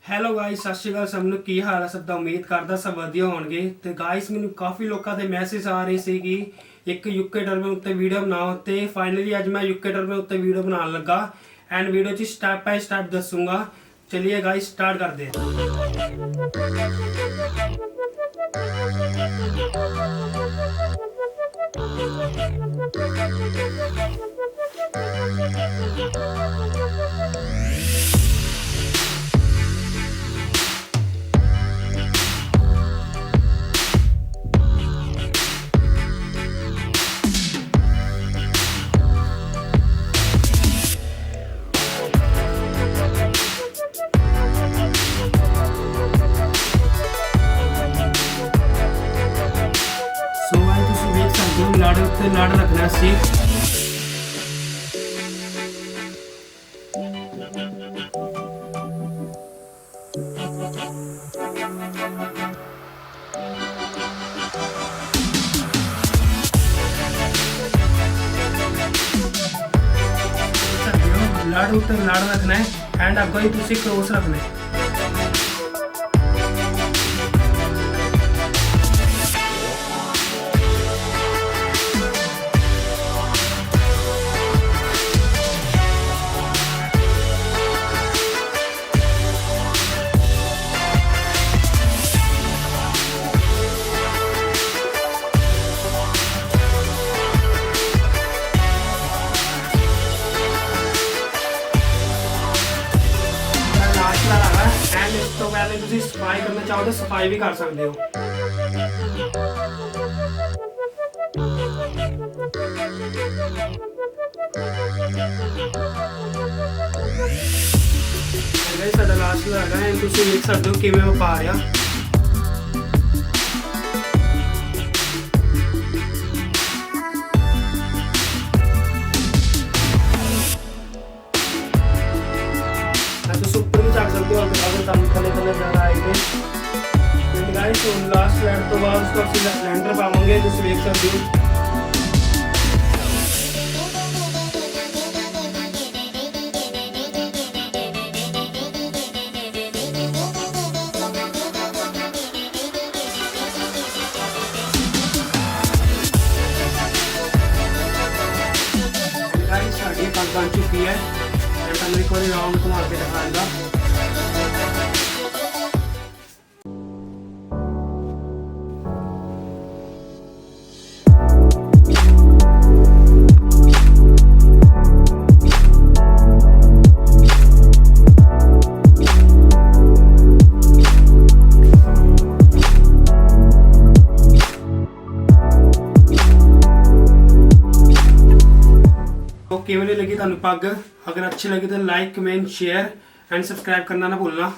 Hello guys, ਸਤਿ ਸ਼੍ਰੀ ਅਕਾਲ ਸਭ ਨੂੰ। ਕੀ ਹਾਲ ਹੈ ਸਭ ਦਾ? ਉਮੀਦ ਕਰਦਾ ਸਭ ਵਧੀਆ ਹੋਣਗੇ। ਤੇ ਗਾਇਸ, ਮੈਨੂੰ ਕਾਫੀ ਲੋਕਾਂ ਦੇ ਮੈਸੇਜ ਆ ਰਹੇ ਸੀ ਕਿ ਇੱਕ ਯੂਕੇ ਟਰਬਨ ਉੱਤੇ ਵੀਡੀਓ ਬਣਾਓ, ਤੇ ਫਾਈਨਲੀ ਅੱਜ ਮੈਂ ਯੂਕੇ ਟਰਬਨ ਉੱਤੇ ਵੀਡੀਓ ਬਣਾਉਣ ਲੱਗਾ ਐਂਡ ਵੀਡੀਓ 'ਚ ਸਟੈਪ ਬਾय ਸਟੈਪ ਦੱਸੂਗਾ। ਚਲਿए गाइस स्टार्ट करते हैं। लाड़ उत्ते लाड़ रखना सी। लाड़ उत्ते लाड़ रखना है एंड अगो ही तुसी क्रॉस रखना है। इस तो पहले तुसी सफाई करना चाहो तो सफाई भी कर सकते हो। साडा लास्ट लगा है, तुसी देख सकते हो किवें मैं पा रहा। ऊपर भी चढ़ सकते हो अगर तुम थले थले ज़्यादा आएंगे। गाइस लास्ट स्लाइड तो बाद उसको असं लेंटर पावेंगे, तुम देख सकते हो। गाइस साड़ी पग बन चुकी है। मैं एक बार राउंड घुमा के दिखाऊंगा। किवें लगी तुहानूं पग? अगर अच्छी लगी तो like comment share and subscribe करना ना भूलना।